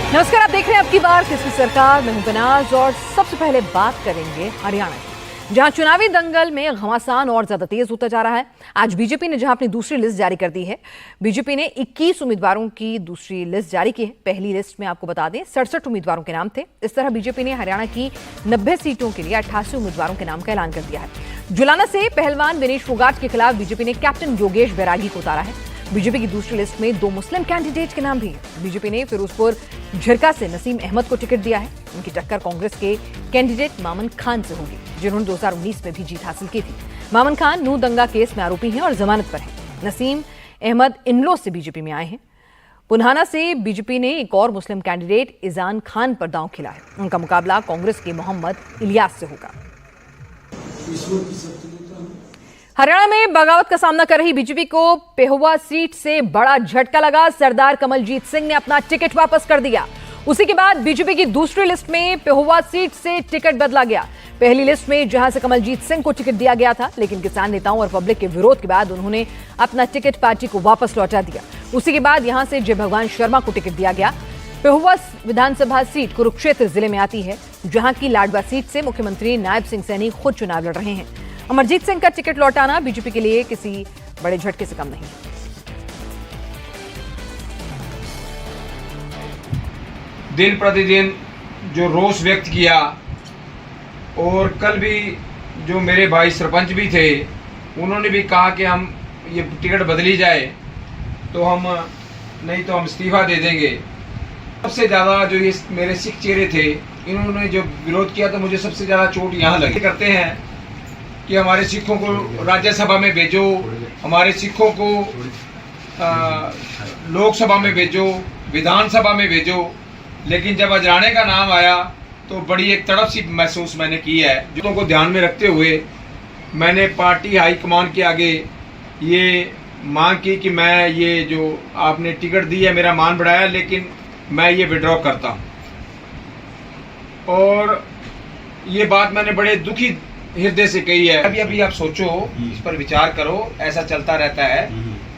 नमस्कार, आप देख रहे हैं अब की बार किसकी सरकार। मैं हूं बनाज और सबसे पहले बात करेंगे हरियाणा की, जहां चुनावी दंगल में घमासान और ज्यादा तेज होता जा रहा है। आज बीजेपी ने जहां अपनी दूसरी लिस्ट जारी कर दी है। बीजेपी ने 21 उम्मीदवारों की दूसरी लिस्ट जारी की है। पहली लिस्ट में आपको बता दें 67 उम्मीदवारों के नाम थे। इस तरह बीजेपी ने हरियाणा की 90 सीटों के लिए 88 उम्मीदवारों के नाम का ऐलान कर दिया है। जुलाना से पहलवान विनेश फोगाट के खिलाफ बीजेपी ने कैप्टन योगेश बैरागी को उतारा है। बीजेपी की दूसरी लिस्ट में 2 मुस्लिम कैंडिडेट के नाम भी हैं। बीजेपी ने फिरोजपुर झिरका से नसीम अहमद को टिकट दिया है। उनकी टक्कर कांग्रेस के कैंडिडेट मामन खान से होगी, जिन्होंने 2019 में भी जीत हासिल की थी। मामन खान नूह दंगा केस में आरोपी हैं और जमानत पर हैं। नसीम अहमद इनलो से बीजेपी में आए हैं। पुन्हाना से बीजेपी ने एक और मुस्लिम कैंडिडेट इजान खान पर दांव खिला है। उनका मुकाबला कांग्रेस के मोहम्मद इलियास से होगा। हरियाणा में बगावत का सामना कर रही बीजेपी को पेहुआ सीट से बड़ा झटका लगा। सरदार कमलजीत सिंह ने अपना टिकट वापस कर दिया। उसी के बाद बीजेपी की दूसरी लिस्ट में पेहुआ सीट से टिकट बदला गया। पहली लिस्ट में जहां से कमलजीत सिंह को टिकट दिया गया था, लेकिन किसान नेताओं और पब्लिक के विरोध के बाद उन्होंने अपना टिकट पार्टी को वापस लौटा दिया। उसी के बाद यहां से जय भगवान शर्मा को टिकट दिया गया। पेहुआ विधानसभा सीट कुरुक्षेत्र जिले में आती है, जहां की लाडवा सीट से मुख्यमंत्री नायब सिंह सैनी खुद चुनाव लड़ रहे हैं। अमरजीत सिंह का टिकट लौटाना बीजेपी के लिए किसी बड़े झटके से कम नहीं। दिन प्रतिदिन जो रोष व्यक्त किया, और कल भी जो मेरे भाई सरपंच भी थे, उन्होंने भी कहा कि हम ये टिकट बदली जाए तो हम नहीं तो हम इस्तीफा दे देंगे। सबसे ज़्यादा जो ये मेरे सिख चेहरे थे, इन्होंने जो विरोध किया तो मुझे सबसे ज़्यादा चोट यहाँ लगी। करते हैं कि हमारे सिखों को राज्यसभा में भेजो, हमारे सिखों को लोकसभा में भेजो, विधानसभा में भेजो, लेकिन जब अजराने का नाम आया तो बड़ी एक तड़प सी महसूस मैंने की है। जो को ध्यान में रखते हुए मैंने पार्टी हाईकमान के आगे ये मांग की कि मैं ये जो आपने टिकट दी है, मेरा मान बढ़ाया, लेकिन मैं ये विड्रॉ करता हूँ। और ये बात मैंने बड़े दुखी हृदय से कही है। अभी आप सोचो, इस पर विचार करो, ऐसा चलता रहता है,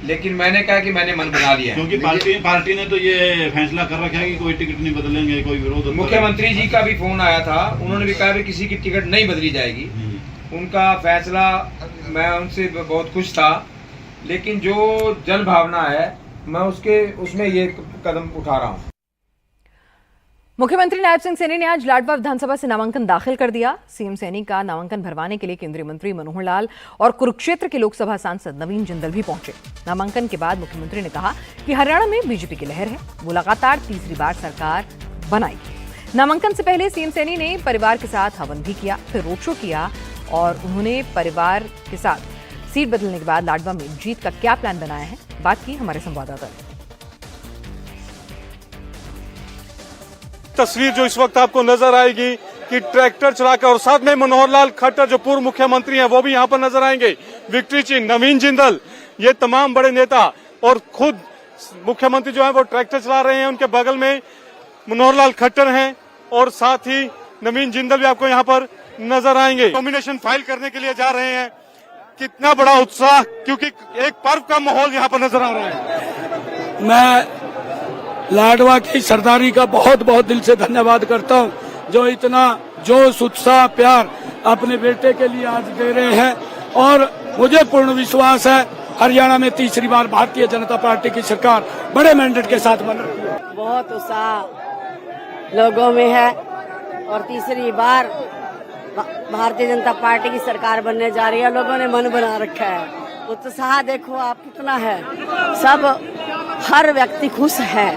लेकिन मैंने कहा कि मैंने मन बना लिया है। क्योंकि पार्टी ने तो ये फैसला कर रखा है कि कोई टिकट नहीं बदलेंगे, कोई विरोध। मुख्यमंत्री जी का भी फोन आया था, उन्होंने भी कहा कि किसी की टिकट नहीं बदली जाएगी। उनका फैसला, मैं उनसे बहुत खुश था, लेकिन जो जन भावना है मैं उसमें ये कदम उठा रहा हूँ। मुख्यमंत्री नायब सिंह सैनी ने आज लाडवा विधानसभा से नामांकन दाखिल कर दिया। सीएम सैनी का नामांकन भरवाने के लिए केंद्रीय मंत्री मनोहर लाल और कुरुक्षेत्र के लोकसभा सांसद नवीन जिंदल भी पहुंचे। नामांकन के बाद मुख्यमंत्री ने कहा कि हरियाणा में बीजेपी की लहर है, वो लगातार तीसरी बार सरकार बनाएगी। नामांकन से पहले सीएम सैनी ने परिवार के साथ हवन भी किया, फिर रोड शो किया और उन्होंने परिवार के साथ सीट बदलने के बाद लाडवा में जीत का क्या प्लान बनाया है, बात की हमारे संवाददाता ने। तस्वीर जो इस वक्त आपको नजर आएगी कि ट्रैक्टर चलाकर, और साथ में मनोहर लाल खट्टर जो पूर्व मुख्यमंत्री हैं वो भी यहाँ पर नजर आएंगे, विक्ट्री चिन्ह, नवीन जिंदल, ये तमाम बड़े नेता और खुद मुख्यमंत्री जो है वो ट्रैक्टर चला रहे हैं। उनके बगल में मनोहर लाल खट्टर हैं और साथ ही नवीन जिंदल भी आपको यहाँ पर नजर आएंगे। नॉमिनेशन फाइल करने के लिए जा रहे हैं। कितना बड़ा उत्साह, क्योंकि एक पर्व का माहौल यहाँ पर नजर आ रहा है। मैं लाडवा की सरदारी का बहुत बहुत दिल से धन्यवाद करता हूं, जो इतना जोश, उत्साह, प्यार अपने बेटे के लिए आज दे रहे हैं। और मुझे पूर्ण विश्वास है हरियाणा में तीसरी बार भारतीय जनता पार्टी की सरकार बड़े मैंडेट के साथ बन रही है। बहुत उत्साह लोगों में है और तीसरी बार भारतीय जनता पार्टी की सरकार बनने जा रही है। लोगों ने मन बना रखा है। उत्साह देखो आप कितना है। सब, हर व्यक्ति खुश है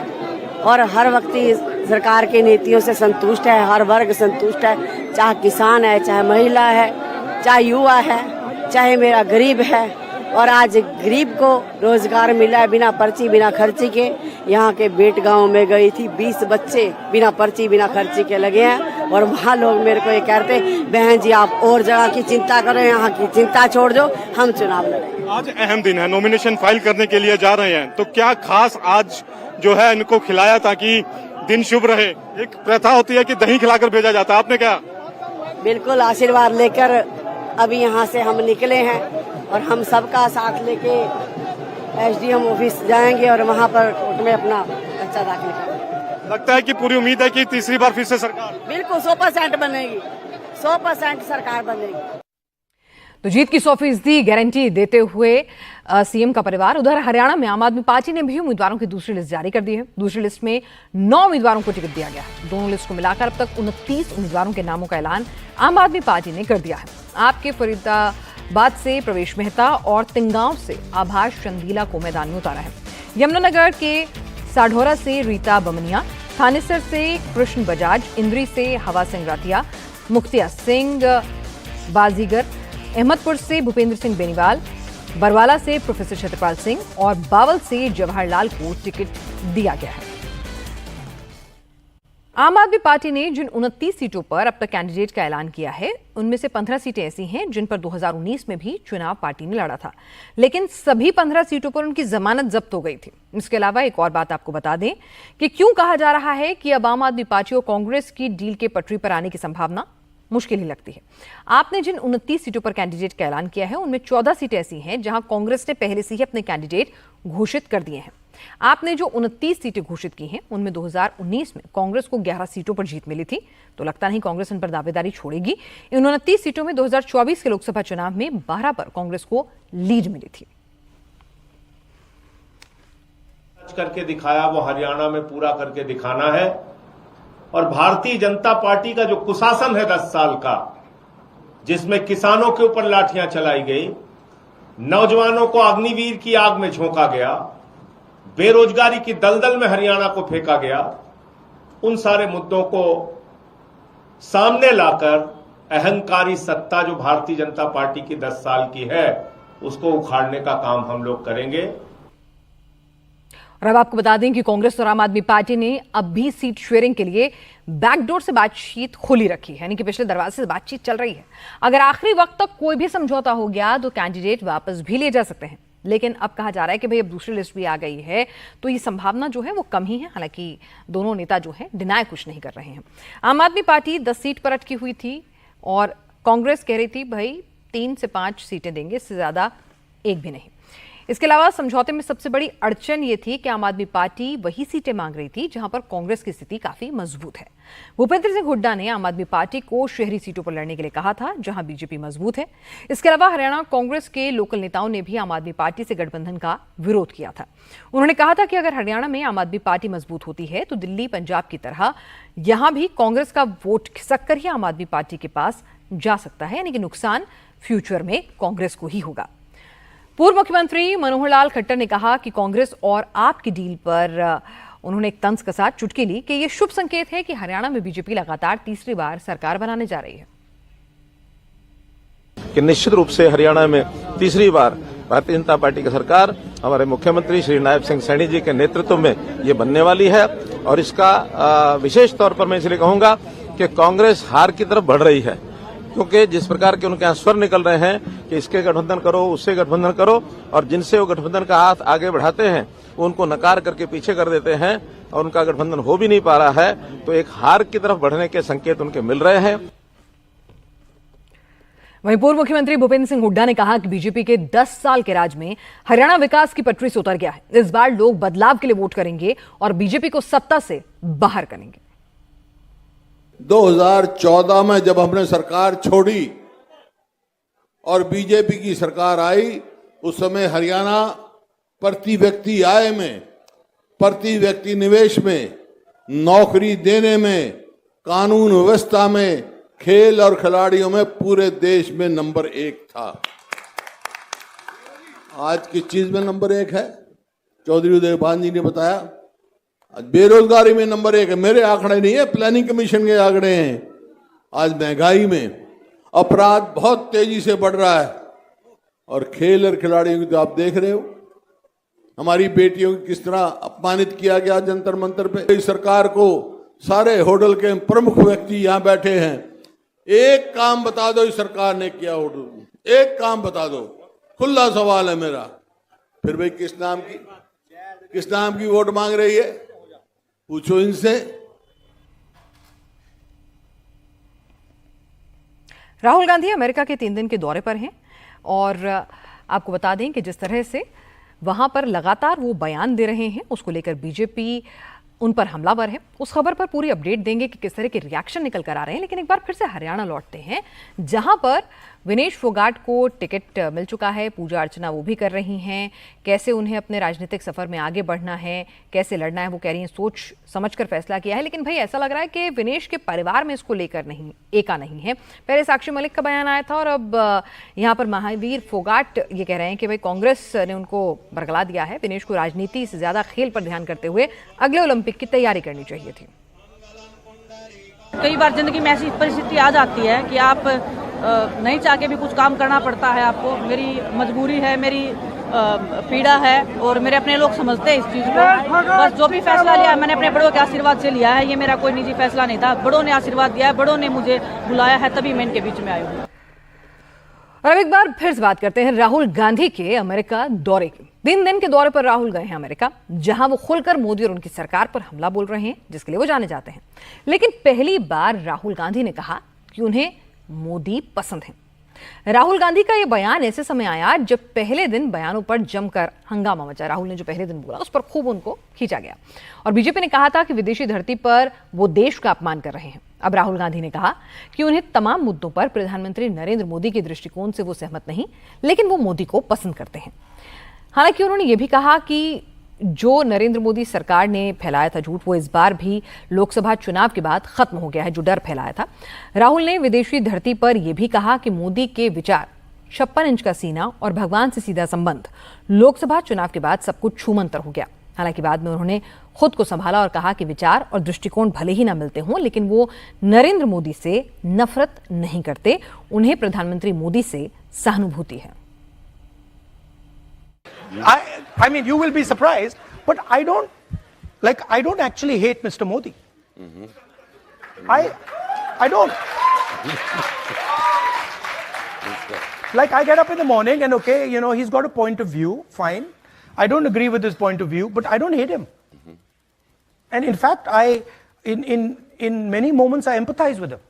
और हर व्यक्ति सरकार की नीतियों से संतुष्ट है। हर वर्ग संतुष्ट है, चाहे किसान है, चाहे महिला है, चाहे युवा है, चाहे मेरा गरीब है। और आज गरीब को रोजगार मिला है बिना पर्ची, बिना खर्ची के। यहाँ के बेट गांव में गई थी, 20 बच्चे बिना पर्ची, बिना खर्ची के लगे हैं। और वहाँ लोग मेरे को ये कहते, बहन जी आप और जगह की चिंता करें, यहाँ की चिंता छोड़ दो, हम चुनाव लड़ेंगे। आज अहम दिन है, नॉमिनेशन फाइल करने के लिए जा रहे हैं, तो क्या खास आज जो है इनको खिलाया ताकि दिन शुभ रहे? एक प्रथा होती है कि दही खिलाकर भेजा जाता है, आपने क्या? बिल्कुल, आशीर्वाद लेकर अभी यहाँ से हम निकले हैं और हम सबका साथ लेके एसडीएम ऑफिस जाएंगे और वहाँ पर कोर्ट में अपना पर्चा दाखिल करेंगे। लगता है कि पूरी उम्मीद है कि तीसरी बार फिर से सरकार बिल्कुल 100% बनेगी, 100% सरकार बनेगी। तो जीत की 100% गारंटी देते हुए सीएम का परिवार। उधर हरियाणा में आम आदमी पार्टी ने भी उम्मीदवारों की दूसरी लिस्ट जारी कर दी है। दूसरी लिस्ट में 9 उम्मीदवारों को टिकट दिया गया है। दोनों लिस्ट को मिलाकर अब तक 29 उम्मीदवारों के नामों का ऐलान आम आदमी पार्टी ने कर दिया है। आपके फरीदाबाद से प्रवेश मेहता और तिंगांव से आभास चंदीला को मैदान में उतारा है। यमुनानगर के साढौरा से रीता बमनिया, थानेसर से कृष्ण बजाज, इंद्री से हवा सिंह रातिया, मुख्तिया सिंह बाजीगर, अहमदपुर से भूपेंद्र सिंह बेनीवाल, बरवाला से प्रोफेसर छत्रपाल सिंह और बावल से जवाहरलाल को टिकट दिया गया है। आम आदमी पार्टी ने जिन 29 सीटों पर अब तक कैंडिडेट का ऐलान किया है, उनमें से 15 सीटें ऐसी हैं जिन पर 2019 में भी चुनाव पार्टी ने लड़ा था, लेकिन सभी 15 सीटों पर उनकी जमानत जब्त हो गई थी। इसके अलावा एक और बात आपको बता दें कि क्यों कहा जा रहा है कि अब आम आदमी पार्टी और कांग्रेस की डील के पटरी पर आने की संभावना मुश्किल ही लगती है। आपने जिन 29 सीटों पर कैंडिडेट का ऐलान किया है, उनमें 14 सीटें ऐसी हैं जहां कांग्रेस ने पहले से ही अपने कैंडिडेट घोषित कर दिए हैं। आपने जो 29 सीटें घोषित की हैं, उनमें 2019 में कांग्रेस को 11 सीटों पर जीत मिली थी, तो लगता नहीं कांग्रेस इन पर दावेदारी छोड़ेगी। इन 29 सीटों में 2024 के लोकसभा चुनाव में 12 पर कांग्रेस को लीड मिली थी। करके दिखाया वो हरियाणा में पूरा करके दिखाना है। और भारतीय जनता पार्टी का जो कुशासन है 10 साल का, जिसमें किसानों के ऊपर लाठियां चलाई गई, नौजवानों को अग्निवीर की आग में झोंका गया, बेरोजगारी की दलदल में हरियाणा को फेंका गया, उन सारे मुद्दों को सामने लाकर अहंकारी सत्ता जो भारतीय जनता पार्टी की 10 साल की है, उसको उखाड़ने का काम हम लोग करेंगे। और अब आपको बता दें कि कांग्रेस और आम आदमी पार्टी ने अब भी सीट शेयरिंग के लिए बैकडोर से बातचीत खोली रखी है, यानी कि पिछले दरवाजे से बातचीत चल रही है। अगर आखिरी वक्त तक कोई भी समझौता हो गया तो कैंडिडेट वापस भी ले जा सकते हैं, लेकिन अब कहा जा रहा है कि भाई अब दूसरी लिस्ट भी आ गई है, तो ये संभावना जो है वो कम ही है। हालांकि दोनों नेता जो है डिनाय कुछ नहीं कर रहे हैं। आम आदमी पार्टी 10 सीट पर अटकी हुई थी और कांग्रेस कह रही थी भाई 3 से 5 सीटें देंगे, इससे ज्यादा एक भी नहीं। इसके अलावा समझौते में सबसे बड़ी अड़चन ये थी कि आम आदमी पार्टी वही सीटें मांग रही थी जहां पर कांग्रेस की स्थिति काफी मजबूत है। भूपेंद्र सिंह हुड्डा ने आम आदमी पार्टी को शहरी सीटों पर लड़ने के लिए कहा था, जहां बीजेपी मजबूत है। इसके अलावा हरियाणा कांग्रेस के लोकल नेताओं ने भी आम आदमी पार्टी से गठबंधन का विरोध किया था। उन्होंने कहा था कि अगर हरियाणा में आम आदमी पार्टी मजबूत होती है तो दिल्ली, पंजाब की तरह यहां भी कांग्रेस का वोट खिसक कर ही आम आदमी पार्टी के पास जा सकता है, यानी कि नुकसान फ्यूचर में कांग्रेस को ही होगा। पूर्व मुख्यमंत्री मनोहर लाल खट्टर ने कहा कि कांग्रेस और आप की डील पर उन्होंने एक तंज कसा चुटकी ली कि यह शुभ संकेत है कि हरियाणा में बीजेपी लगातार तीसरी बार सरकार बनाने जा रही है। कि निश्चित रूप से हरियाणा में तीसरी बार भारतीय जनता पार्टी की सरकार हमारे मुख्यमंत्री श्री नायब सिंह सैनी जी के नेतृत्व में ये बनने वाली है। और इसका विशेष तौर पर मैं इसलिए कहूंगा कि कांग्रेस हार की तरफ बढ़ रही है, क्योंकि जिस प्रकार के उनके यहाँ स्वर निकल रहे हैं कि इसके गठबंधन करो, उससे गठबंधन करो, और जिनसे वो गठबंधन का हाथ आगे बढ़ाते हैं वो उनको नकार करके पीछे कर देते हैं और उनका गठबंधन हो भी नहीं पा रहा है, तो एक हार की तरफ बढ़ने के संकेत उनके मिल रहे हैं। वहीं पूर्व मुख्यमंत्री भूपेंद्र सिंह हुड्डा ने कहा कि बीजेपी के 10 साल के राज में हरियाणा विकास की पटरी से उतर गया है। इस बार लोग बदलाव के लिए वोट करेंगे और बीजेपी को सत्ता से बाहर करेंगे। 2014 में जब हमने सरकार छोड़ी और बीजेपी की सरकार आई, उस समय हरियाणा प्रति व्यक्ति आय में, प्रति व्यक्ति निवेश में, नौकरी देने में, कानून व्यवस्था में, खेल और खिलाड़ियों में पूरे देश में नंबर 1 था। आज किस चीज में नंबर 1 है? चौधरी उदयभान जी ने बताया। आज बेरोजगारी में नंबर 1 है। मेरे आंकड़े नहीं है, प्लानिंग कमीशन के आंकड़े हैं। आज महंगाई में, अपराध बहुत तेजी से बढ़ रहा है, और खेल और खिलाड़ियों की तो आप देख रहे हो। हमारी बेटियों को किस तरह अपमानित किया गया जंतर मंतर पे। इस सरकार को सारे होटल के प्रमुख व्यक्ति यहां बैठे हैं, एक काम बता दो इस सरकार ने किया होटल, एक काम बता दो, खुला सवाल है मेरा। फिर भाई किस नाम की वोट मांग रही है, पूछो इनसे। राहुल गांधी अमेरिका के 3 दिन के दौरे पर हैं और आपको बता दें कि जिस तरह से वहां पर लगातार वो बयान दे रहे हैं, उसको लेकर बीजेपी उन पर हमलावर है। उस खबर पर पूरी अपडेट देंगे कि किस तरह के रिएक्शन निकल कर आ रहे हैं। लेकिन एक बार फिर से हरियाणा लौटते हैं, जहां पर विनेश फोगाट को टिकट मिल चुका है। पूजा अर्चना वो भी कर रही हैं। कैसे उन्हें अपने राजनीतिक सफर में आगे बढ़ना है, कैसे लड़ना है, वो कह रही हैं सोच समझकर फैसला किया है। लेकिन भाई ऐसा लग रहा है कि विनेश के परिवार में इसको लेकर एका नहीं है। पहले साक्षी मलिक का बयान आया था और अब यहाँ पर महावीर फोगाट ये कह रहे हैं कि भाई कांग्रेस ने उनको बरगला दिया है। विनेश को राजनीति से ज्यादा खेल पर ध्यान करते हुए अगले ओलंपिक की तैयारी करनी चाहिए थी। कई बार जिंदगी में ऐसी परिस्थिति आ जाती है कि आप नहीं चाह के भी कुछ काम करना पड़ता है आपको। मेरी मजबूरी है, मेरी पीड़ा है और मेरे अपने लोग समझते हैं इस चीज़ को। बस जो भी फैसला लिया है मैंने अपने बड़ों के आशीर्वाद से लिया है। ये मेरा कोई निजी फैसला नहीं था, बड़ों ने आशीर्वाद दिया है, बड़ों ने मुझे बुलाया है, तभी मैं इनके बीच में आई हूँ। और अब एक बार फिर से बात करते हैं राहुल गांधी के अमेरिका दौरे की। 3 दिन के दौरे पर राहुल गए हैं अमेरिका, जहां वो खुलकर मोदी और उनकी सरकार पर हमला बोल रहे हैं, जिसके लिए वो जाने जाते हैं। लेकिन पहली बार राहुल गांधी ने कहा कि उन्हें मोदी पसंद है। राहुल गांधी का यह बयान ऐसे समय आया जब पहले दिन बयानों पर जमकर हंगामा मचा। राहुल ने जो पहले दिन बोला उस पर खूब उनको खींचा गया और बीजेपी ने कहा था कि विदेशी धरती पर वो देश का अपमान कर रहे हैं। अब राहुल गांधी ने कहा कि उन्हें तमाम मुद्दों पर प्रधानमंत्री नरेंद्र मोदी के दृष्टिकोण से वो सहमत नहीं, लेकिन वो मोदी को पसंद करते हैं। हालांकि उन्होंने ये भी कहा कि जो नरेंद्र मोदी सरकार ने फैलाया था झूठ, वो इस बार भी लोकसभा चुनाव के बाद खत्म हो गया है, जो डर फैलाया था। राहुल ने विदेशी धरती पर यह भी कहा कि मोदी के विचार 56 इंच का सीना और भगवान से सीधा संबंध लोकसभा चुनाव के बाद सब कुछ छूमंतर हो गया। हालांकि बाद में उन्होंने खुद को संभाला और कहा कि विचार और दृष्टिकोण भले ही ना मिलते हों, लेकिन वो नरेंद्र मोदी से नफरत नहीं करते, उन्हें प्रधानमंत्री मोदी से सहानुभूति है। I mean, you will be surprised, but I don't actually hate Mr. Modi. I don't. Like, I get up in the morning and okay, you know, he's got a point of view, fine. I don't agree with his point of view, but I don't hate him. And in fact, in many moments, I empathize with him.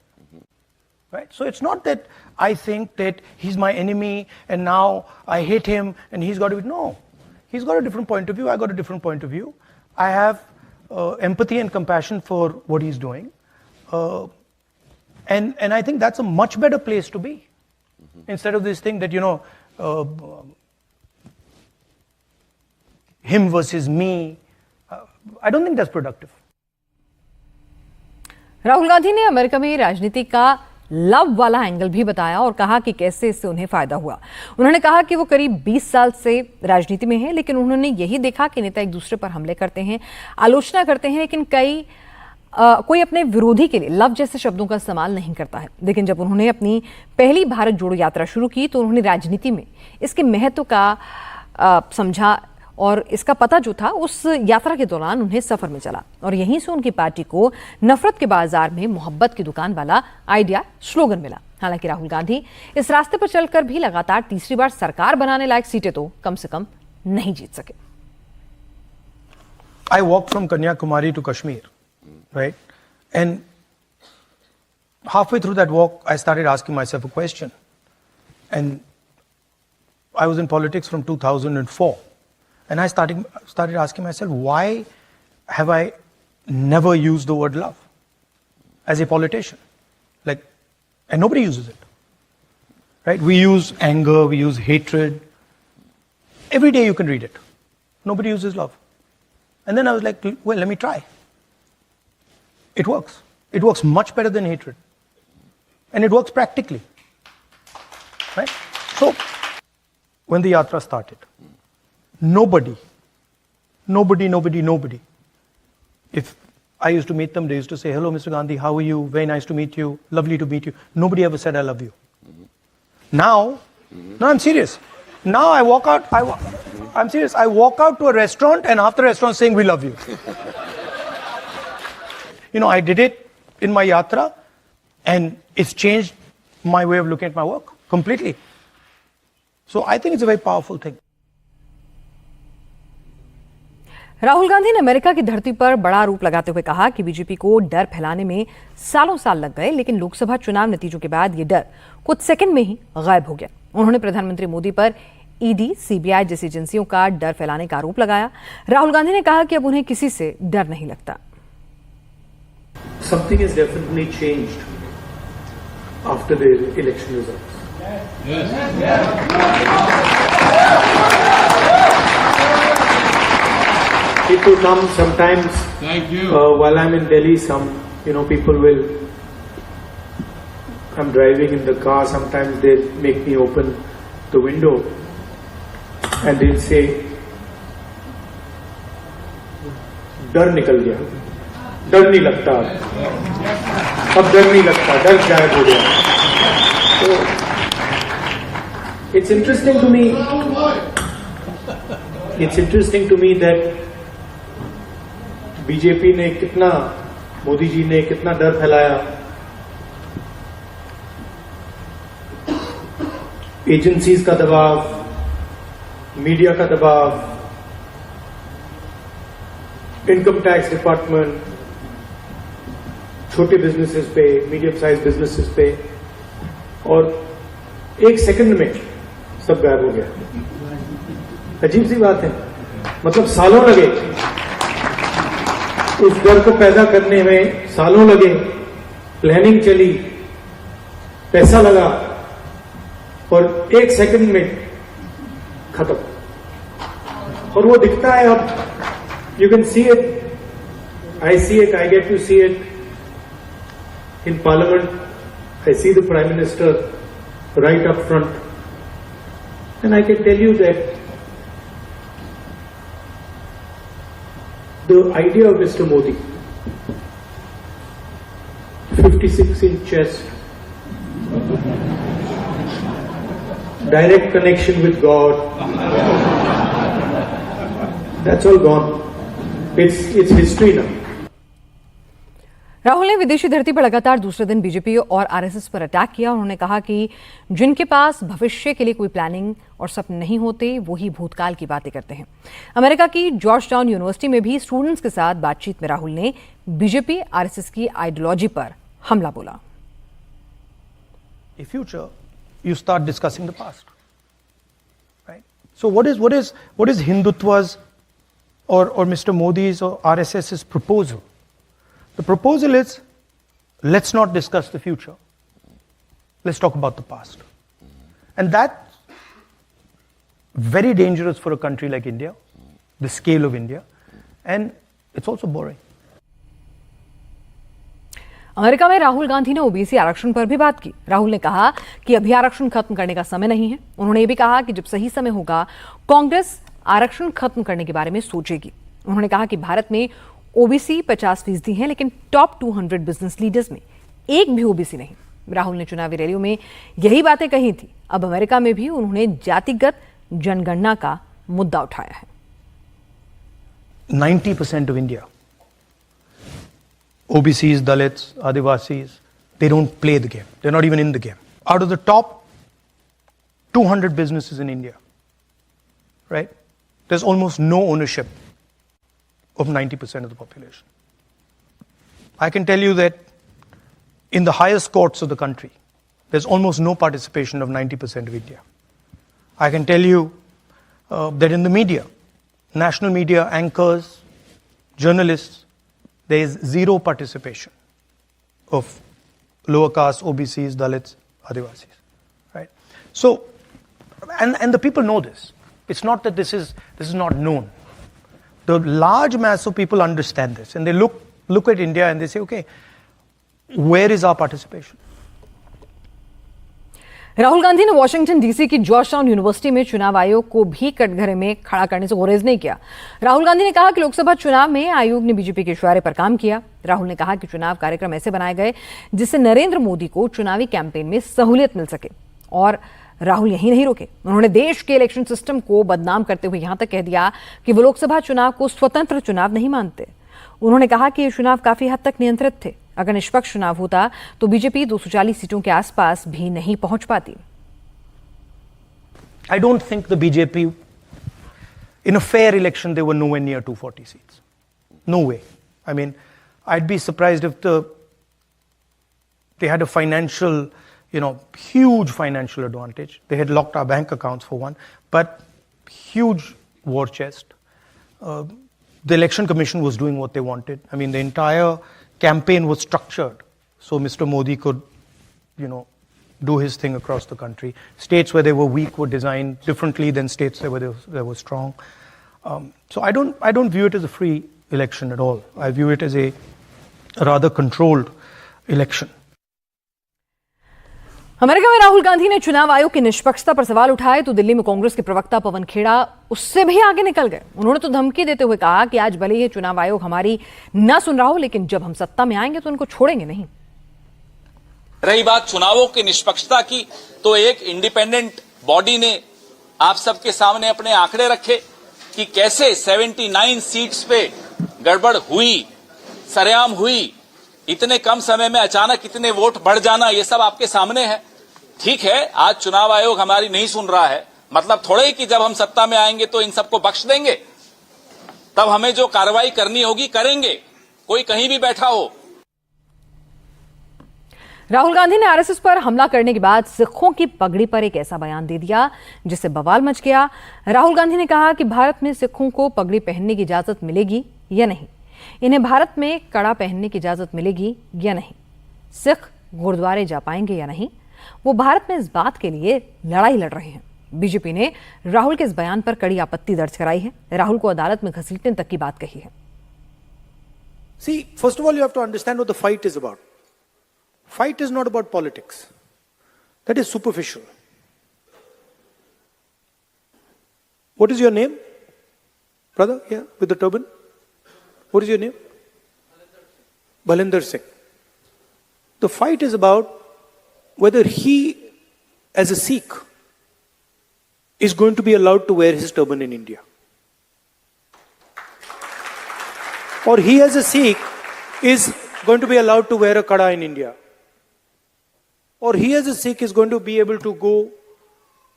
Right? So it's not that I think that he's my enemy and now I hate him and he's got to be, no. He's got a different point of view, I got a different point of view. I have empathy and compassion for what he's doing. And I think that's a much better place to be. Instead of this thing that, you know, him versus me, I don't think that's productive. Rahul Gandhi ने America में राजनीति का love वाला angle भी बताया और कहा कि कैसे इससे उन्हें फायदा हुआ। उन्होंने कहा कि वो करीब 20 साल से राजनीति में हैं, लेकिन उन्होंने यही देखा कि नेता एक दूसरे पर हमले करते हैं, आलोचना करते हैं, लेकिन कोई अपने विरोधी के लिए लव जैसे शब्दों का इस्तेमाल नहीं करता है। लेकिन जब उन्होंने अपनी पहली भारत जोड़ो यात्रा शुरू की तो उन्होंने राजनीति में इसके महत्व का समझा और इसका पता जो था उस यात्रा के दौरान उन्हें सफर में चला और यहीं से उनकी पार्टी को नफरत के बाजार में मोहब्बत की दुकान वाला आइडिया स्लोगन मिला। हालांकि राहुल गांधी इस रास्ते पर चलकर भी लगातार तीसरी बार सरकार बनाने लायक सीटें तो कम से कम नहीं जीत सके। I walked from Kanyakumari to Kashmir, right? And halfway through that walk, I started asking myself a question. And I was in politics from 2004. And I started asking myself, why have I never used the word love as a politician? Like, and nobody uses it, right? We use anger, we use hatred. Every day you can read it. Nobody uses love. And then I was like, well, let me try. It works. It works much better than hatred. And it works practically, right? So, when the yatra started, Nobody. If I used to meet them, they used to say, hello, Mr. Gandhi, how are you? Very nice to meet you. Lovely to meet you. Nobody ever said, I love you. Now, no, I'm serious. Now I walk out, I'm serious. I walk out to a restaurant and after the restaurant saying, we love you. You know, I did it in my yatra and it's changed my way of looking at my work completely. So I think it's a very powerful thing. Rahul Gandhi ने America की धरती पर बड़ा आरोप लगाते हुए कहा कि बीजेपी को डर फैलाने में सालों साल लग गए, लेकिन लोकसभा चुनाव नतीजों के बाद ये डर कुछ सेकंड में ही गायब हो गया। उन्होंने प्रधानमंत्री मोदी पर ईडी, सीबीआई जैसी एजेंसियों का डर फैलाने का आरोप लगाया। राहुल गांधी ने कहा कि अब उन्हें किसी से डर नहीं लगता। Something has definitely changed after the election results. People come sometimes. Thank you. While I'm in Delhi, people will. I'm driving in the car. Sometimes they make me open the window, and they'll say, "डर निकल गया, डर नहीं लगता अब डर नहीं लगता, डर गायब हो गया." So it's interesting to me. It's interesting to me that BJP ने कितना, मोदी जी ने कितना डर फैलाया, एजेंसीज का दबाव, मीडिया का दबाव, इनकम टैक्स डिपार्टमेंट, छोटे बिजनेसेस पे, मीडियम साइज बिजनेसेस पे, और एक सेकंड में सब गायब हो गया। अजीब सी बात है, मतलब सालों लगे उस डर को पैदा करने में, सालों लगे, प्लानिंग चली, पैसा लगा, और एक सेकंड में खत्म। और वो दिखता है अब, you can see it, I see it, I get to see it in parliament, I see the prime minister right up front, and I can tell you that the idea of Mr. Modi, 56-inch chest, direct connection with God, that's all gone. It's history now. Rahul ने विदेशी धरती पर लगातार दूसरे दिन BJP और RSS पर attack किया। उन्होंने कहा कि जिनके पास भविष्य के लिए कोई प्लानिंग और सपने नहीं होते, वो ही भूतकाल की बातें करते हैं। अमेरिका की जॉर्ज टाउन यूनिवर्सिटी में भी स्टूडेंट्स के साथ बातचीत में राहुल ने बीजेपी आरएसएस की आइडियोलॉजी पर हमला बोला। In future, you start discussing the past, right? So what is Hindutva's or Mr. Modi's or RSS's proposal? The proposal is, let's not discuss the future. Let's talk about the past. And that's very dangerous for a country like India, the scale of India, and it's also boring. America में राहुल गांधी ने OBC आरक्षण पर भी बात की। राहुल ने कहा कि अभी आरक्षण खत्म करने का समय नहीं है। उन्होंने ये भी कहा कि जब सही समय होगा, कांग्रेस आरक्षण खत्म करने के बारे में सोचेगी। उन्होंने कहा कि भारत में ओबीसी 50% हैं, लेकिन टॉप 200 बिजनेस लीडर्स में एक भी ओबीसी नहीं। राहुल ने चुनावी रैलियों में यही बातें कही थी। अब अमेरिका में भी उन्होंने जातिगत जनगणना का मुद्दा उठाया है। 90% of India, OBCs, Dalits, Adivasis, they don't play the game. They're not even in the game. Out of the top 200 businesses in India, right, there's almost no ownership of 90% of the population. I can tell you that in the highest courts of the country, there's almost no participation of 90% of India. I can tell you that in the media, national media, anchors, journalists, there is zero participation of lower caste, OBCs, Dalits, Adivasis, right? So, and the people know this. It's not that this is not known. The large mass of people understand this, and they look at India and they say, okay, where is our participation? Rahul Gandhi ने Washington DC की George town university में चुनाव आयोग को भी कटघरे में खड़ा करने से गुरेज नहीं किया। राहुल गांधी ने कहा कि लोकसभा चुनाव में आयोग ने बीजेपी के इशारे पर काम किया। राहुल ने कहा कि चुनाव कार्यक्रम ऐसे बनाए गए जिससे नरेंद्र मोदी को चुनावी कैंपेन में सहूलियत मिल सके। और राहुल यहीं नहीं रुके, उन्होंने देश के इलेक्शन सिस्टम को बदनाम करते हुए यहां तक कह दिया कि वो लोकसभा चुनाव को स्वतंत्र चुनाव नहीं मानते। उन्होंने कहा कि ये चुनाव काफी हद तक नियंत्रित थे। अगर निष्पक्ष चुनाव होता तो बीजेपी 240 सीटों के आसपास भी नहीं पहुंच पाती। I don't think the BJP, in a fair election, they were nowhere near 240 seats. No way. I mean, I'd be surprised if they had a financial, huge financial advantage. They had locked our bank accounts for one, but huge war chest. The election commission was doing what they wanted. I mean, the entire campaign was structured so Mr. Modi could, do his thing across the country. States where they were weak were designed differently than states where they were strong. So I don't view it as a free election at all. I view it as a rather controlled election. America में राहुल गांधी ने चुनाव आयोग की निष्पक्षता पर सवाल उठाए तो दिल्ली में कांग्रेस के प्रवक्ता पवन खेड़ा उससे भी आगे निकल गए। उन्होंने तो धमकी देते हुए कहा कि आज भले ही चुनाव आयोग हमारी ना सुन रहा हो, लेकिन जब हम सत्ता में आएंगे तो उनको छोड़ेंगे नहीं। रही बात चुनावों की निष्पक्षता की, तो एक इंडिपेंडेंट बॉडी ने आप सबके सामने अपने आंकड़े रखे कि कैसे 79 सीट्स पे गड़बड़ हुई, सरेआम हुई, इतने कम समय में अचानक इतने वोट बढ़ जाना, ये सब आपके सामने है। ठीक है, आज चुनाव आयोग हमारी नहीं सुन रहा है, मतलब थोड़े ही कि जब हम सत्ता में आएंगे तो इन सबको बख्श देंगे। तब हमें जो कार्रवाई करनी होगी करेंगे, कोई कहीं भी बैठा हो। राहुल गांधी ने आरएसएस पर हमला करने के बाद सिखों की पगड़ी पर एक ऐसा बयान दे दिया जिससे बवाल मच गया। राहुल गांधी ने कहा कि भारत में सिखों को पगड़ी पहनने की इजाजत मिलेगी या नहीं, इन्हें भारत में कड़ा पहनने की इजाजत मिलेगी या नहीं, सिख गुरुद्वारे जा पाएंगे या नहीं, वो भारत में इस बात के लिए लड़ाई लड़ रहे हैं। बीजेपी ने राहुल के इस बयान पर कड़ी आपत्ति दर्ज कराई है, राहुल को अदालत में घसीटने तक की बात कही है। See, first of all, you have to understand what the fight is about. Fight is not about politics. That is superficial. What is your name? Brother, here, with the turban. What is your name? Balinder Singh. The fight is about whether he, as a Sikh, is going to be allowed to wear his turban in India. Or he, as a Sikh, is going to be allowed to wear a kada in India. Or he, as a Sikh, is going to be able to go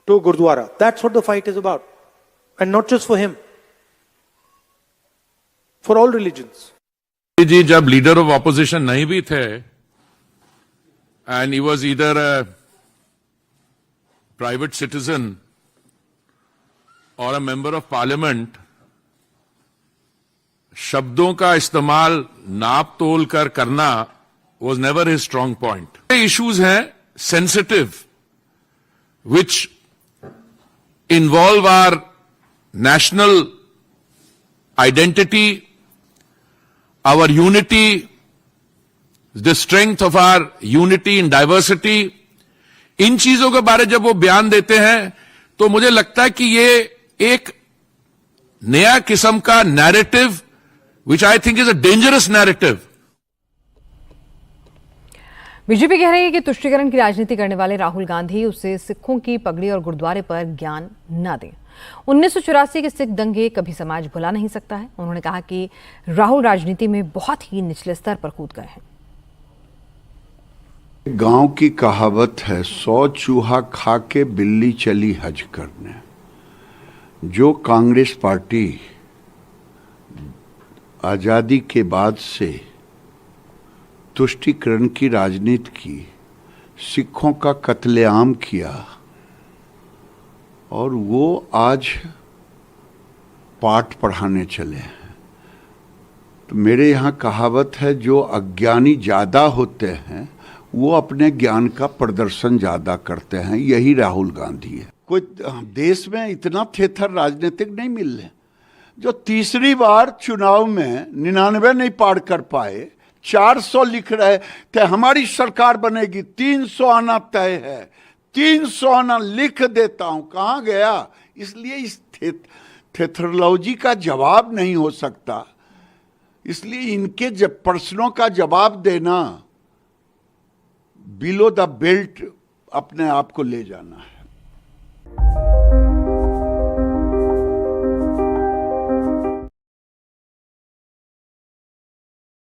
to Gurdwara. That's what the fight is about. And not just for him. For all religions. जी जब leader of opposition नहीं भी थे and he was either a private citizen और a member of parliament, शब्दों का इस्तेमाल नाप तोल कर करना was never his strong point. Issues हैं sensitive which involve our national identity, our unity, the strength of our unity in diversity, इन चीजों के बारे जब वो बयान देते हैं तो मुझे लगता है कि ये एक नया किस्म का narrative which I think is a dangerous narrative. BJP कह रही है कि तुष्टीकरण की राजनीति करने वाले राहुल गांधी उसे सिखों की पगड़ी और गुरुद्वारे पर ज्ञान न दें। 1984 के सिख दंगे कभी समाज भुला नहीं सकता है। उन्होंने कहा कि राहुल राजनीति में बहुत ही निचले स्तर पर कूद गए हैं। गांव की कहावत है, 100 चूहा खा के बिल्ली चली हज करने। जो कांग्रेस पार्टी आजादी के बाद से तुष्टीकरण की राजनीति की, सिखों का कत्लेआम किया और वो आज पाठ पढ़ाने चले हैं, तो मेरे यहाँ कहावत है, जो अज्ञानी ज्यादा होते हैं वो अपने ज्ञान का प्रदर्शन ज्यादा करते हैं। यही राहुल गांधी है। कोई देश में इतना थेथर राजनीतिक नहीं मिल रहे जो तीसरी बार चुनाव में 99 नहीं पार कर पाए, 400 लिख रहे थे हमारी सरकार बनेगी, 300 आना तय है, 300 आना लिख देता हूं, कहां गया? इसलिए इस थेथरोलॉजी का जवाब नहीं हो सकता। इसलिए इनके जब प्रश्नों का जवाब देना बिलो द बेल्ट अपने आप को ले जाना है।